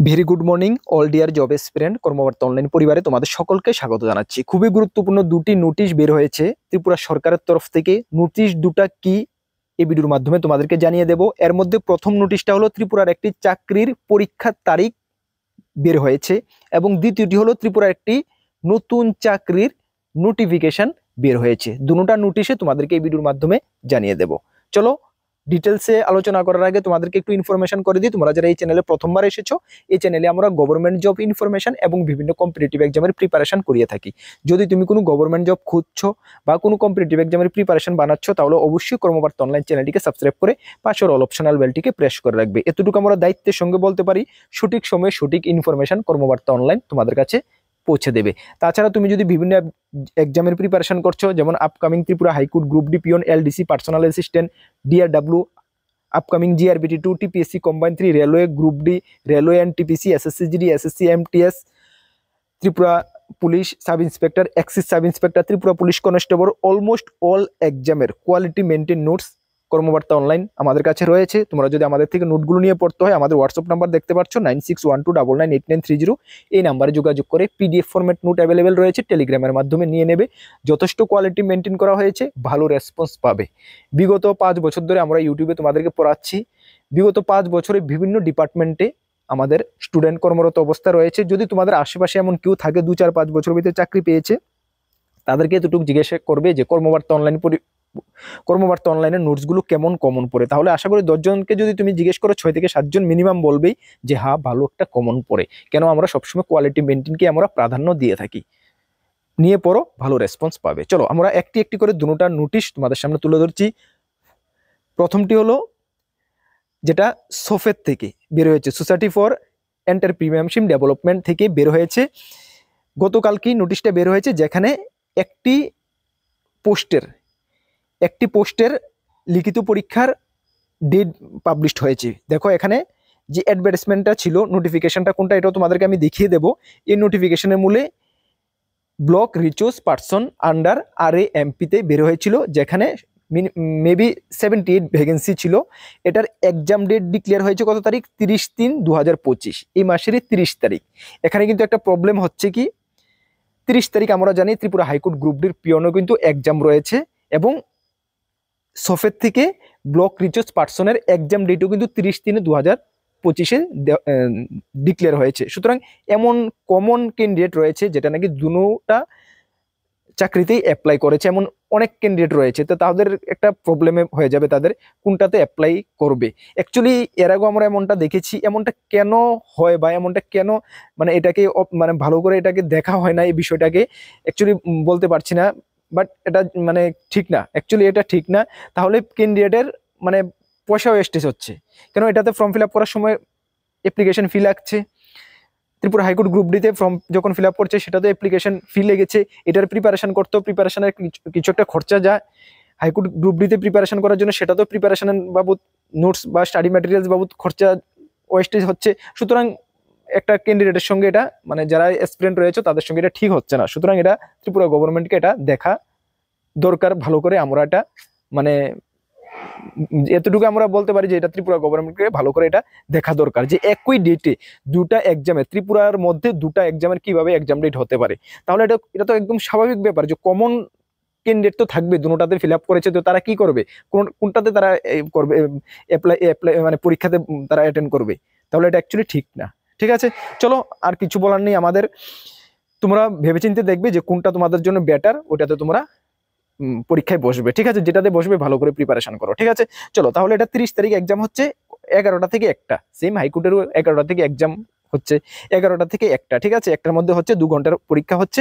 Very good morning all dear job aspirant কর্মকর্তা online পরিবারে তোমাদের সকলকে স্বাগত জানাচ্ছি। খুবই গুরুত্বপূর্ণ দুটি নোটিশ বের হয়েছে ত্রিপুরা সরকারের তরফ থেকে। নোটিশ দুটা কি এই ভিডিওর মাধ্যমে তোমাদেরকে জানিয়ে দেব। এর মধ্যে প্রথম নোটিশটা হলো ত্রিপুরার একটি চাকরির পরীক্ষার তারিখ বের হয়েছে এবং দ্বিতীয়টি হলো ত্রিপুরার একটি নতুন চাকরির নোটিফিকেশন বের হয়েছে। দুটোটা নোটিশে তোমাদেরকে এই ভিডিওর মাধ্যমে জানিয়ে দেব। চলো ডিটেলসে আলোচনা করার আগে তোমাদেরকে একটু ইনফরমেশন করে দিই। তোমরা যারা এই চ্যানেলে প্রথমবার এসেছো, এই চ্যানেলে আমরা গভর্নমেন্ট জব ইনফরমেশন এবং বিভিন্ন কম্পিটিটিভ এক্সামের প্রিপারেশন করিয়ে থাকি। যদি তুমি কোনো গভর্নমেন্ট জব খুঁজছো বা কোনো কম্পিটিটিভ এক্সামের প্রিপারেশন বানাচ্ছ, তাহলে অবশ্যই কর্মকর্তা অনলাইন চ্যানেলটিকে সাবস্ক্রাইব করে পাশের অল অপশনাল বেলটিকে প্রেস করে রাখবে। এতটুকু আমরা দায়িত্বের সঙ্গে বলতে পারি, সঠিক সময়ে সঠিক ইনফরমেশন কর্মকর্তা অনলাইন তোমাদের কাছে পৌঁছে দেবে। তাছাড়া তুমি যদি বিভিন্ন এক্সামের প্রিপারেশন করছো, যেমন upcoming Tripura high court, group D peon, LDC, personal assistant, DRW, upcoming GRBT 2, TPSC combine 3, railway group D, railway and TPC, SSC GD, SSC MTS, Tripura police sub inspector, excise sub inspector, Tripura police constable, almost all এক্সামের quality maintain notes কর্মকর্তা online আমাদের কাছে রয়েছে। তোমরা যদি আমাদের থেকে নোটগুলো নিয়ে পড়তে হয়, আমাদের হোয়াটসঅ্যাপ নাম্বার দেখতে পাচ্ছ 9612998930। এই নাম্বারে যোগাযোগ করে পিডিএফ ফরম্যাট নোট অ্যাভেলেবেল রয়েছে, টেলিগ্রামের মাধ্যমে নিয়ে নেবে। যথেষ্ট কোয়ালিটি মেনটেন করা হয়েছে, ভালো রেসপন্স পাবে। বিগত 5 বছর ধরে আমরা ইউটিউবে তোমাদেরকে পড়াচ্ছি। বিগত 5 বছরে বিভিন্ন ডিপার্টমেন্টে আমাদের স্টুডেন্ট কর্মরত অবস্থা রয়েছে। যদি তোমাদের আশেপাশে এমন কেউ থাকে 2, 4, 5 বছর ভিতরে চাকরি পেয়েছে, তাদেরকে এতটুকু জিজ্ঞাসা করবে যে কর্মকর্তা অনলাইনের নোটসগুলো কেমন কমন পড়ে। তাহলে আশা করি 10 জনকে যদি তুমি জিজ্ঞেস করো, 6 থেকে 7 জন মিনিমাম বলবেই যে হ্যাঁ, ভালো একটা কমন পড়ে। কেন আমরা সবসময় কোয়ালিটি মেনটেনকে আমরা প্রাধান্য দিয়ে থাকি। নিয়ে পড়ো, ভালো রেসপন্স পাবে। চলো আমরা একটি একটি করে দুটোটা নোটিশ তোমাদের সামনে তুলে ধরছি। প্রথমটি হলো যেটা সোফের থেকে বের হয়েছে, সোসাইটি ফর এন্টারপ্রিনিয়রশিপ ডেভেলপমেন্ট থেকে বের হয়েছে। গতকাল কি নোটিশটা বের হয়েছে, যেখানে একটি পোস্টের লিখিত পরীক্ষার ডেট পাবলিশড হয়েছে। দেখো এখানে যে অ্যাডভার্টাইজমেন্টটা ছিল, নোটিফিকেশনটা কোনটা এটাও তোমাদেরকে আমি দেখিয়ে দেবো। এই নোটিফিকেশনের মূলে ব্লক রিসোর্স পার্সন আন্ডার RAMP-তে বের হয়েছিল, যেখানে মেবি 78 ভ্যাকেন্সি ছিল। এটার এক্সাম ডেট ডিক্লেয়ার হয়েছে কত তারিখ? 30/3/2025, এই মাসেরই 30 তারিখ। এখানে কিন্তু একটা প্রবলেম হচ্ছে কি, 30 তারিখ আমরা জানি ত্রিপুরা হাইকোর্ট গ্রুপ ডির পিওনও কিন্তু এক্সাম রয়েছে এবং সোফের থেকে ব্লক রিসোর্স পার্সনের এক্সাম ডেটও কিন্তু 30/3/2025-এ ডিক্লেয়ার হয়েছে। সুতরাং এমন কমন ক্যান্ডিডেট রয়েছে যেটা নাকি দুটোটা চাকরিতেই অ্যাপ্লাই করেছে, এমন অনেক ক্যান্ডিডেট রয়েছে। তো তাদের একটা প্রবলেমে হয়ে যাবে তাদের কোনটাতে অ্যাপ্লাই করবে। অ্যাকচুয়ালি এর আগেও আমরা এমনটা দেখেছি। এমনটা কেন হয় বা এমনটা কেন মানে এটাকে মানে ভালো করে এটাকে দেখা হয় না, এই বিষয়টাকে অ্যাকচুয়ালি বলতে পারছি না। বাট এটা মানে ঠিক না, অ্যাকচুয়ালি এটা ঠিক না। তাহলে ক্যান্ডিডেটের মানে পয়সা ওয়েস্টেজ হচ্ছে। কেন এটাতে ফর্ম ফিল আপ করার সময় অ্যাপ্লিকেশন ফি লাগছে। ত্রিপুরা হাইকোর্ট গ্রুপ ডিতে ফর্ম যখন ফিল আপ করছে, সেটাতে অ্যাপ্লিকেশন ফি লেগেছে। এটার প্রিপারেশন করতেও প্রিপারেশনের কিছু একটা খরচা যায়। হাইকোর্ট গ্রুপ ডিতে প্রিপারেশন করার জন্য সেটাতেও প্রিপারেশন বাবদ নোটস বা স্টাডি ম্যাটেরিয়ালস বাবদ খরচা ওয়েস্টেজ হচ্ছে। সুতরাং একটা ক্যান্ডিডেটের সঙ্গে এটা মানে যারা অ্যাসপিরেন্ট রয়েছে তাদের সঙ্গে এটা ঠিক হচ্ছে না। সুতরাং এটা ত্রিপুরা গভর্নমেন্টকে এটা দেখা দরকার ভালো করে। আমরা এটা মানে এতটুকু আমরা বলতে পারি যে এটা ত্রিপুরা গভর্নমেন্টকে ভালো করে এটা দেখা দরকার, যে একই ডেটে দুটা এক্সামে ত্রিপুরার মধ্যে দুটা এক্সামের কিভাবে এক্সাম ডেট হতে পারে। তাহলে এটা তো একদম স্বাভাবিক ব্যাপার যে কমন ক্যান্ডিডেট তো থাকবে, দুটাতে ফিল আপ করেছে, তো তারা কি করবে, কোনটাতে তারা করবে অ্যাপ্লাই মানে পরীক্ষাতে তারা অ্যাটেন্ড করবে। তাহলে এটা অ্যাকচুয়ালি ঠিক না। ঠিক আছে, চলো আর কিছু বলার নেই আমাদের। তোমরা ভেবেচিন্তে দেখবে যে কোনটা তোমাদের জন্য বেটার, ওটাতে তোমরা পরীক্ষায় বসবে। ঠিক আছে, যেটাতে বসবে ভালো করে প্রিপারেশন করো। ঠিক আছে, চলো তাহলে এটা 30 তারিখ এক্সাম হচ্ছে 11টা থেকে 1টা। সেম হাইকোর্টেরও 11টা থেকে এক্সাম হচ্ছে, 11টা থেকে 1টা। ঠিক আছে, একটার মধ্যে হচ্ছে 2 ঘন্টার পরীক্ষা হচ্ছে।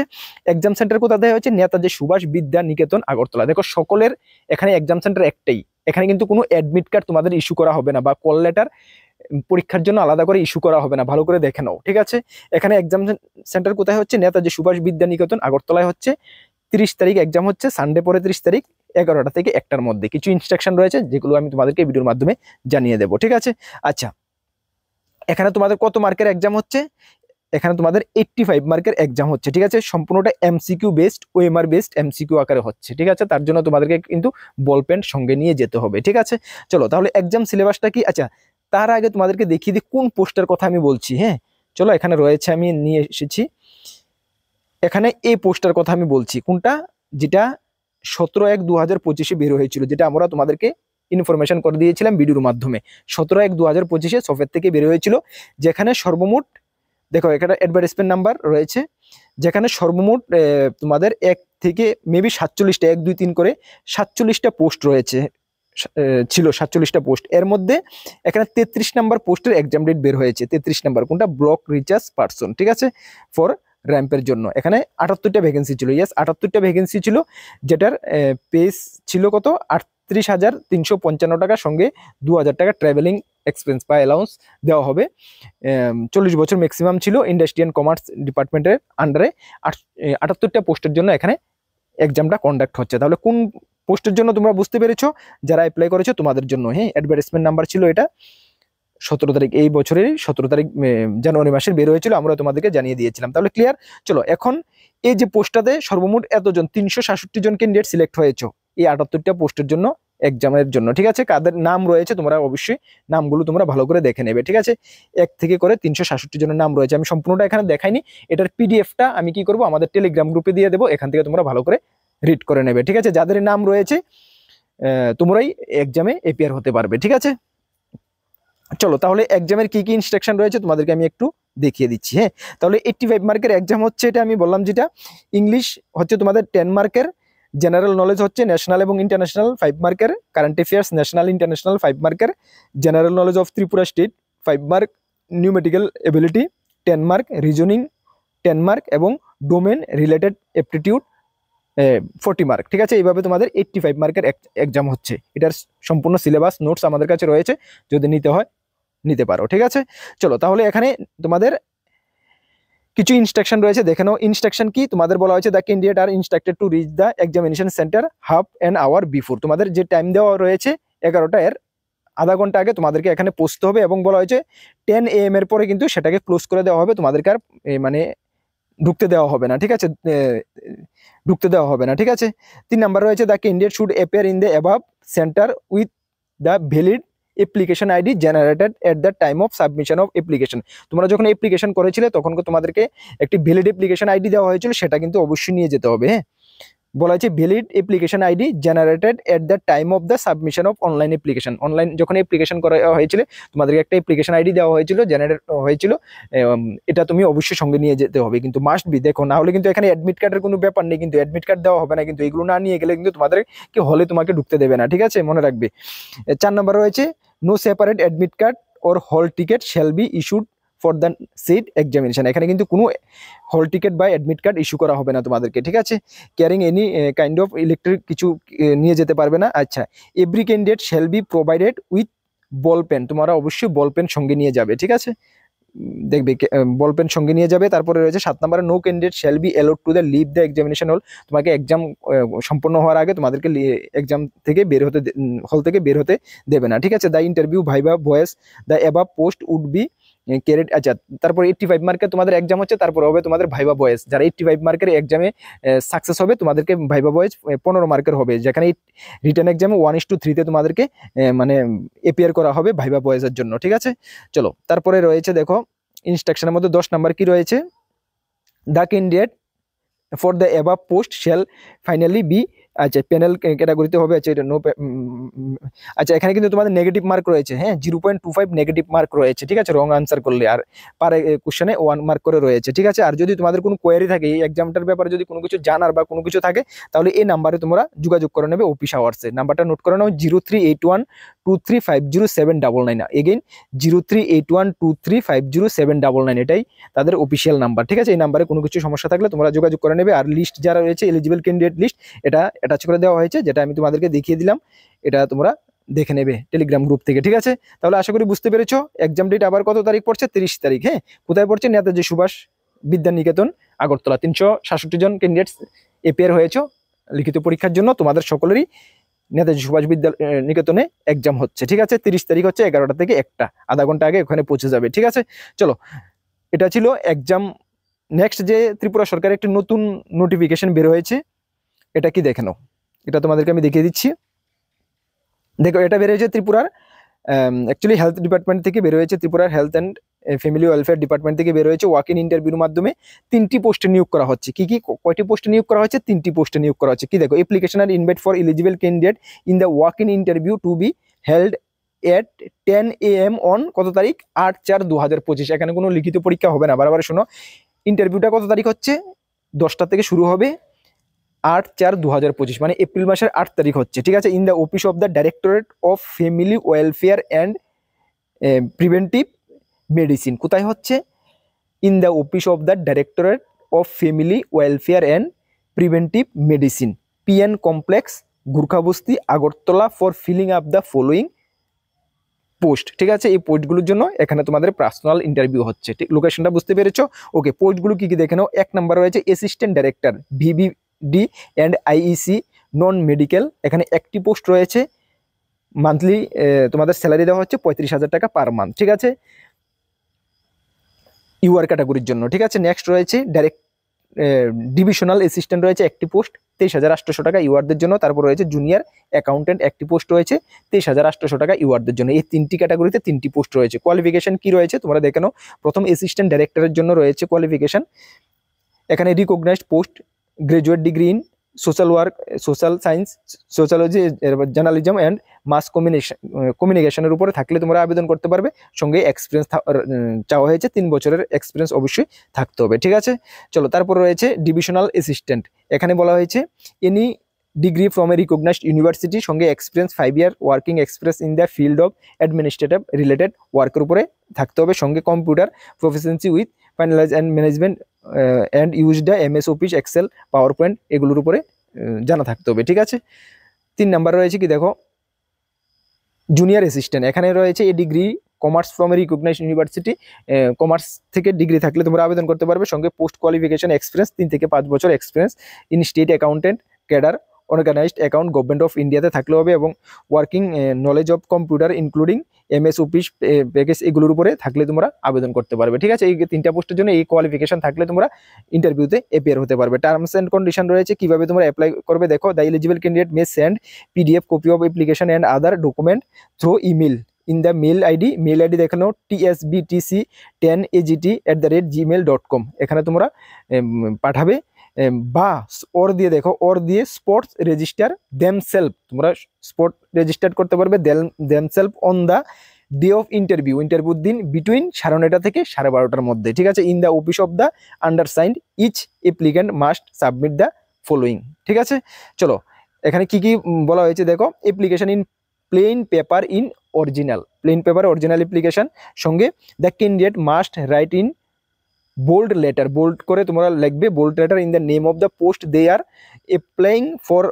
এক্সাম সেন্টার কোথায় দেওয়া হচ্ছে? নেতাজি সুভাষ বিদ্যা নিকেতন, আগরতলা। দেখো সকলের এখানে এক্সাম সেন্টার একটাই। এখানে কিন্তু কোনো অ্যাডমিট কার্ড তোমাদের ইস্যু করা হবে না বা কল লেটার পরীক্ষার জন্য আলাদা করে ইস্যু করা হবে না, ভালো করে দেখে নাও। ঠিক আছে, এখানে এক্সাম সেন্টার কোথায় হচ্ছে? নেতাজি সুভাষ বিদ্যা নিকেতন, আগরতলায় হচ্ছে। 30 তারিখ এক্সাম হচ্ছে, সানডে পরে 30 তারিখ 11টা থেকে 1টার মধ্যে। কিছু ইনস্ট্রাকশন রয়েছে যেগুলো আমি তোমাদেরকে ভিডিওর মাধ্যমে জানিয়ে দেবো। ঠিক আছে, আচ্ছা এখানে তোমাদের কত মার্কের এক্সাম হচ্ছে? এখানে তোমাদের 85 মার্কের এক্সাম হচ্ছে। ঠিক আছে, সম্পূর্ণটা MCQ based, OMR based MCQ আকারে হচ্ছে। ঠিক আছে, তার জন্য তোমাদেরকে কিন্তু বল পেন সঙ্গে নিয়ে যেতে হবে। ঠিক আছে, চলো তাহলে এক্সাম সিলেবাসটা কি? আচ্ছা তার আগে তোমাদেরকে দেখিয়ে দিই কোন পোস্টের কথা আমি বলছি। হ্যাঁ, চলো এখানে রয়েছে, আমি নিয়ে এসেছি। এখানে এই পোস্টার কথা আমি বলছি, কোনটা, যেটা 17/1/2025 বের হয়েছিল, যেটা আমরা তোমাদেরকে ইনফরমেশন করে দিয়েছিলাম ভিডিওর মাধ্যমে। 17/1/2025 সফের থেকে বের হয়েছিল, যেখানে সর্বমোট দেখো এখানে অ্যাডভার্টাইজমেন্ট নাম্বার রয়েছে, যেখানে সর্বমোট তোমাদের 1 থেকে মেবি 47টা, 1 2 3 করে 47টা পোস্ট রয়েছে, ছিল 47টা পোস্ট। এর মধ্যে এখানে 33 নাম্বার পোস্টের এক্সাম ডেট বের হয়েছে। 33 নাম্বার কোনটা, ব্লক রিচার্জ পারসন, ঠিক আছে, ফর র্যাম্পের জন্য। এখানে 78টা ভ্যাকেন্সি ছিল, ইয়েস 78টা ভ্যাকেন্সি ছিল, যেটার পেজ ছিল কত, 38,355 টাকা, সঙ্গে 2,000 টাকা ট্রাভেলিং এক্সপেন্স বা অ্যালাউন্স দেওয়া হবে। 40 বছর ম্যাক্সিমাম ছিল। ইন্ডাস্ট্রি অ্যান্ড কমার্স ডিপার্টমেন্টের আন্ডারে 78টা পোস্টের জন্য এখানে এক্সামটা কন্ডাক্ট হচ্ছে। তাহলে কোন পোস্টের জন্য তোমরা বুঝতে পেরেছো, যারা অ্যাপ্লাই করেছো তোমাদের জন্য। হ্যাঁ, অ্যাডভার্টাইজমেন্ট নাম্বার ছিল এটা 17 তারিখ, এই বছরের 17 তারিখ জানুয়ারি মাসের বের হয়েছিল, আমরা তোমাদেরকে জানিয়ে দিয়েছিলাম। তাহলে ক্লিয়ার। চলো এখন এই যে পোস্টটাতে সর্বমোট এতজন 366 জন ক্যান্ডিডেট সিলেক্ট হয়েছে এই 78টা পোস্টের জন্য, এক্সামের জন্য, ঠিক আছে। কাদের নাম রয়েছে তোমরা অবশ্যই নামগুলো তোমরা ভালো করে দেখে নেবে, ঠিক আছে। 1 থেকে করে 366 জনের নাম রয়েছে, আমি সম্পূর্ণটা এখানে দেখাইনি। এটার পিডিএফটা আমি কি করব, আমাদের টেলিগ্রাম গ্রুপে দিয়ে দেবো, এখান থেকে তোমরা ভালো করে রিড করে নেবে, ঠিক আছে। যাদের নাম রয়েছে তোমরাই এক্সামে এপিয়ার হতে পারবে, ঠিক আছে। চলো তাহলে এক্সামের কি কি ইনস্ট্রাকশন রয়েছে তোমাদেরকে আমি একটু দেখিয়ে দিচ্ছি। হ্যাঁ, তাহলে 85 মার্কের এক্সাম হচ্ছে, এটা আমি বললাম যেটা। ইংলিশ হচ্ছে তোমাদের 10 মার্কের, জেনারেল নলেজ হচ্ছে ন্যাশনাল এবং ইন্টারন্যাশনাল 5 মার্কের, কারেন্ট অ্যাফেয়ার্স ন্যাশনাল ইন্টারন্যাশনাল 5 মার্কের, general knowledge of Tripura state 5 mark, numerical ability 10 mark, reasoning 10 mark এবং ডোমেন রিলেটেড অ্যাপটিটিউড 40 মার্ক, ঠিক আছে। এইভাবে তোমাদের 85 মার্কের এক্সাম হচ্ছে। এটার সম্পূর্ণ সিলেবাস নোটস আমাদের কাছে রয়েছে, যদি নিতে হয় নিতে পারো, ঠিক আছে। চলো তাহলে এখানে তোমাদের কিছু ইনস্ট্রাকশন রয়েছে, দেখে নাও। ইনস্ট্রাকশন কি তোমাদের বলা হয়েছে, the candidate are instructed to reach the examination centre half an hour before. তোমাদের যে টাইম দেওয়া রয়েছে 11টা, এর আধা ঘন্টা আগে তোমাদেরকে এখানে পৌঁছতে হবে, এবং বলা হয়েছে 10 AM এর পরে কিন্তু সেটাকে ক্লোজ করে দেওয়া হবে, তোমাদেরকে আর মানে ঢুকতে দেওয়া হবে না, ঠিক আছে। ঢুকতে দেওয়া হবে না, ঠিক আছে। 3 নাম্বার রয়েছে, the candidate should appear in the above centre with the valid application ID generated at the time of submission of application. তোমরা যখন অ্যাপ্লিকেশন করেছিলে তখন তোমাদেরকে একটি ভ্যালিড অ্যাপ্লিকেশন আইডি দেওয়া হয়েছিল, সেটা কিন্তু অবশ্যই নিয়ে যেতে হবে। হ্যাঁ, বলা হয়েছে valid application ID generated at the time of the submission of online application. Online যখন অ্যাপ্লিকেশন করা হয়েছিল তোমাদেরকে একটা অ্যাপ্লিকেশন আইডি দেওয়া হয়েছিল, জেনারেট হয়েছিল, এটা তুমি অবশ্যই সঙ্গে নিয়ে যেতে হবে, কিন্তু মাস্ট বি। দেখো না হলে কিন্তু এখানে অ্যাডমিট কার্ডের কোনো ব্যাপার নেই, কিন্তু অ্যাডমিট কার্ড দেওয়া হবে না, কিন্তু এগুলো না নিয়ে গেলে কিন্তু তোমাদেরকে হলে তোমাকে ঢুকতে দেবে না, ঠিক আছে, মনে রাখবে। 4 নম্বর রয়েছে, no separate admit card or hall ticket shall be issued for the sit examination. এখানে কিন্তু কোনো হল টিকেট বা অ্যাডমিট কার্ড ইস্যু করা হবে না তোমাদেরকে, ঠিক আছে। Carrying any kind of electric কিছু নিয়ে যেতে পারবে না। আচ্ছা, every candidate shall be provided with ball pen. তোমরা অবশ্যই বল পেন সঙ্গে নিয়ে যাবে, ঠিক আছে, দেখবে বল পেন সঙ্গে নিয়ে যাবে। তারপরে রয়েছে 7 নম্বরে, no candidate shall be allowed to the leave the examination hall. তোমাকে এক্সাম সম্পন্ন হওয়ার আগে তোমাদেরকে এক্সাম থেকে বের হতে, হল থেকে বের হতে দেবে না, ঠিক আছে। The interview viva voce the above post would be carried. আচ্ছা, তারপর 85 মার্কের তোমাদের এক্সাম হচ্ছে, তারপর হবে তোমাদের ভাইবা ভয়েস। যারা 85 মার্কের এক্সামে সাকসেস হবে তোমাদেরকে ভাইবা ভয়েস 15 মার্কের হবে, যেখানে রিটেন এক্সামে 1:3 তোমাদেরকে মানে এপিয়ার করা হবে ভাইবা ভয়েসের জন্য, ঠিক আছে। চলো তারপরে রয়েছে, দেখো ইনস্ট্রাকশনের মধ্যে 10 নাম্বার কি রয়েছে, the candidate for the above post shall finally be. আচ্ছা, প্যানেল ক্যাটাগরিতে হবে। আচ্ছা, এটা নো। আচ্ছা, এখানে কিন্তু তোমাদের নেগেটিভ মার্ক রয়েছে। হ্যাঁ, 0.25 নেগেটিভ মার্ক রয়েছে, ঠিক আছে, রং আনসার করলে। আর পার কোশ্চেনে 1 মার্ক করে রয়েছে, ঠিক আছে। আর যদি তোমাদের কোনো কোয়ারি থাকে এই এক্সামটার ব্যাপারে, যদি কোনো কিছু জানার বা কোনো কিছু থাকে, তাহলে এই নাম্বারে তোমরা যোগাযোগ করে নেবে অফিস আওয়ার্সে। নাম্বারটা নোট করে নাও, 038123507999। এগেইন 038123507999, এটাই তাদের অফিসিয়াল নাম্বার, ঠিক আছে। এই নাম্বারে কোনো কিছু সমস্যা থাকলে তোমরা যোগাযোগ করে নেবে। আর লিস্ট যারা রয়েছে, এলিজিবল ক্যান্ডিডেট লিস্ট, এটা অ্যাটাচ করে দেওয়া হয়েছে, যেটা আমি তোমাদেরকে দেখিয়ে দিলাম, এটা তোমরা দেখে নেবে টেলিগ্রাম গ্রুপ থেকে, ঠিক আছে। তাহলে আশা করি বুঝতে পেরেছো। এক্সাম ডেট আবার কত তারিখ পড়ছে, 30 তারিখ। হ্যাঁ, কোথায় পড়ছে, নেতাজি সুভাষ বিদ্যানিকেতন আগরতলা। 366 জন ক্যান্ডিডেটস এপিয়ার হয়েছে লিখিত পরীক্ষার জন্য। তোমাদের সকলেরই নেতাজি সুভাষ নিকেতনে এক্সাম হচ্ছে, ঠিক আছে। 30 তারিখ হচ্ছে 11টা থেকে 1টা, আধা ঘন্টা আগে ওখানে পৌঁছে যাবে, ঠিক আছে। চলো, এটা ছিল এক্সাম। নেক্সট যে ত্রিপুরা সরকারের একটি নতুন নোটিফিকেশন বের হয়েছে, এটা কি দেখে নাও, এটা তোমাদেরকে আমি দেখিয়ে দিচ্ছি। দেখো, এটা বের হয়েছে ত্রিপুরার অ্যাকচুয়ালি হেলথ ডিপার্টমেন্ট থেকে বের হয়েছে, ত্রিপুরার health and family welfare department থেকে বের হয়েছে। ওয়াক ইন ইন্টারভিউর মাধ্যমে 3টি পোস্টে নিয়োগ করা হচ্ছে। কি কয়টি পোস্টে নিয়োগ করা হচ্ছে? 3টি পোস্টে নিয়োগ করা হচ্ছে। কি দেখো, application are invite for eligible candidate in the walk in interview to be held at 10 AM on কত তারিখ? 8/4/2025। এখানে কোনো লিখিত পরীক্ষা হবে না। বারবার শোনো, ইন্টারভিউটা কত তারিখ হচ্ছে? 10টা থেকে শুরু হবে, 8/4/2025 মানে এপ্রিল মাসের 8 তারিখ হচ্ছে। ঠিক আছে। In the office of the directorate of family welfare and preventive medicine. কোথায় হচ্ছে? In the office of the directorate of family welfare and preventive medicine, PN complex, Gurkhabasti, Agartala, for filling up the following post. ঠিক আছে। এই পোস্টগুলোর জন্য এখানে তোমাদের personal interview হচ্ছে। ঠিক, লোকেশনটা বুঝতে পেরেছো? ওকে, পোস্টগুলো কি কি দেখে নাও। 1 নম্বর রয়েছে assistant director VBD and IEC non medical. এখানে একটি পোস্ট রয়েছে। মান্থলি তোমাদের স্যালারি দেওয়া হচ্ছে 35,000 টাকা পার মান্থ। ঠিক আছে, ইউআর ক্যাটাগরির জন্য। ঠিক আছে। নেক্সট রয়েছে ডিভিশনাল অ্যাসিস্ট্যান্ট রয়েছে একটি পোস্ট, 23,800 টাকা ইউআরদের জন্য। তারপর রয়েছে জুনিয়র অ্যাকাউন্টেন্ট একটি পোস্ট রয়েছে, 23,800 টাকা ইউআরদের জন্য। এই 3টি ক্যাটাগরিতে 3টি পোস্ট রয়েছে। কোয়ালিফিকেশন কি রয়েছে তোমরা দেখে নাও। প্রথম অ্যাসিস্ট্যান্ট ডাইরেক্টরের জন্য রয়েছে কোয়ালিফিকেশন, এখানে recognised post, graduate degree in social work, social science, sociology, journalism and mass কমিউনিকেশনের উপরে থাকলে তোমরা আবেদন করতে পারবে। সঙ্গে এক্সপিরিয়েন্স চাওয়া হয়েছে, 3 বছরের এক্সপিরিয়েন্স অবশ্যই থাকতে হবে। ঠিক আছে। চলো, তারপর রয়েছে ডিভিশনাল অ্যাসিস্ট্যান্ট। এখানে বলা হয়েছে any degree from a recognised university, সঙ্গে experience 5 year working experience in the field of administrative related ওয়ার্কের উপরে থাকতে হবে। সঙ্গে computer proficiency with finalise and management and use the MS Office, Excel, PowerPoint এগুলোর উপরে জানা থাকতে হবে। ঠিক আছে। 3 নাম্বার রয়েছে কি দেখো, জুনিয়র অ্যাসিস্ট্যান্ট। এখানে রয়েছে a degree commerce from a recognised university, commerce থেকে ডিগ্রি থাকলে তোমরা আবেদন করতে পারবে। সঙ্গে পোস্ট কোয়ালিফিকেশন এক্সপিরিয়েন্স 3 থেকে 5 বছর experience in state accountant cadre, organised account government of ইন্ডিয়াতে থাকলে হবে। এবং working knowledge of computer including MS office package এগুলোর উপরে থাকলে তোমরা আবেদন করতে পারবে। ঠিক আছে। এই 3টা পোস্টের জন্য এই কোয়ালিফিকেশন থাকলে তোমরা ইন্টারভিউতে অ্যাপিয়ার হতে পারবে। টার্মস অ্যান্ড কন্ডিশন রয়েছে কিভাবে তোমরা অ্যাপ্লাই করবে দেখো। The eligible candidate may send PDF copy of application and other document through email in the mail ID দেখানো tsbtc10agt@gmail.com। এখানে তোমরা পাঠাবে। বা ওর দিয়ে দেখো, ওর দিয়ে স্পোর্টস রেজিস্টার দেমসেলফ, তোমরা স্পোর্ট রেজিস্টার করতে পারবে themselves on the day of ইন্টারভিউর দিন বিটুইন 9:30 থেকে 12:30টার মধ্যে। ঠিক আছে। In the office of the undersigned each applicant must submit the following. ঠিক আছে। চলো, এখানে কি কি বলা হয়েছে দেখো। Application in plain paper in original, plain paper original application. সঙ্গে the candidate must write in bold letter, bold করে তোমরা লিখবে bold letter in the name of the post they are applying for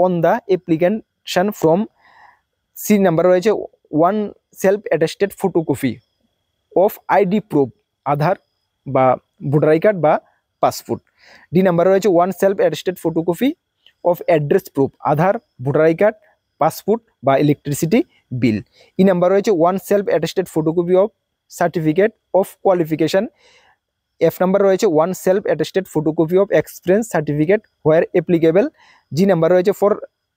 on the application form. C number রয়েছে 1 self attested photocopy of ID proof, Aadhaar বা voter I card বা passport. D number রয়েছে 1 self attested photocopy of address proof, Aadhaar, voter I card, passport বা electricity bill. E number রয়েছে 1 self attested photocopy of certificate of qualification. F number রয়েছে 1 self attested photocopy of experience certificate where applicable. G number রয়েছে for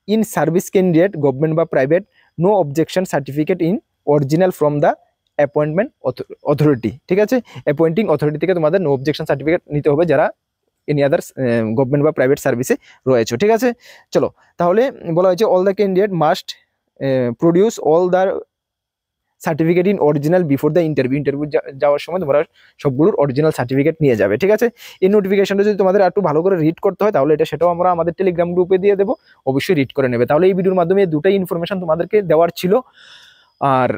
in service candidate government বা private no objection certificate in original from the appointment authority. ঠিক আছে। Appointing authority থেকে তোমাদের no objection certificate নিতে হবে যারা এনি আদার্স গভর্নমেন্ট বা প্রাইভেট সার্ভিসে রয়েছে। ঠিক আছে। চলো, তাহলে বলা হয়েছে all the candidate must produce all the certificate in original before the interview যাওয়ার সময় তোমরা সবগুলোর অরিজিনাল সার্টিফিকেট নিয়ে যাবে। ঠিক আছে। এই নোটিফিকেশনটা যদি তোমাদের একটু ভালো করে রিড করতে হয় তাহলে সেটাও আমরা আমাদের টেলিগ্রাম গ্রুপে দিয়ে দেবো, অবশ্যই রিড করে নেবে। তাহলে এই ভিডিওর মাধ্যমে দুটাই ইনফরমেশন তোমাদেরকে দেওয়ার ছিল। আর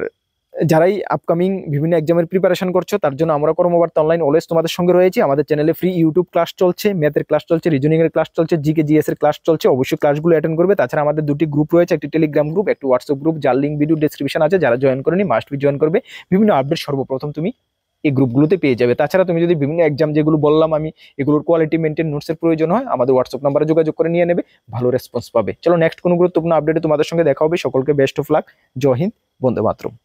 যারাই আপকামিং বিভিন্ন এক্সামের প্রিপারেশন করছো তার জন্য আমরা কর্মবার্তা অনলাইন অলওয়েজ তোমাদের সঙ্গে রয়েছি। আমাদের চ্যানেলে ফ্রি ইউটিউব ক্লাস চলছে, ম্যাথের ক্লাস চলছে, রিজনিং এর ক্লাস চলছে, জিকে জিএস এর ক্লাস চলছে। অবশ্যই ক্লাসগুলো অ্যাটেন্ড করবে। তাছাড়া আমাদের 2টি গ্রুপ রয়েছে, একটি টেলিগ্রাম গ্রুপ, একটি হোয়াটসঅ্যাপ গ্রুপ, যার লিঙ্ক ভিডিও ডেসক্রিপশন আছে। যারা জয়েন করেনি মাস্ট বি জয়েন করবে। বিভিন্ন আপডেট সর্বপ্রথম তুমি এই গ্রুপগুলোতে পেয়ে যাবে। তাছাড়া তুমি যদি বিভিন্ন এক্সাম যেগুলো বললাম আমি এগুলোর কোয়ালিটি মেনটেন নোটসের প্রয়োজন হয় আমাদের হোয়াটসঅ্যাপ নাম্বারে যোগাযোগ করে নিয়ে নেবে, ভালো রেসপন্স পাবে। চলো, নেক্সট কোনো গুরুত্বপূর্ণ আপডেটে তোমাদের সঙ্গে দেখা হবে। সকলকে বেস্ট অফ লাক। জয় হিন্দ, বন্দে মাতরম।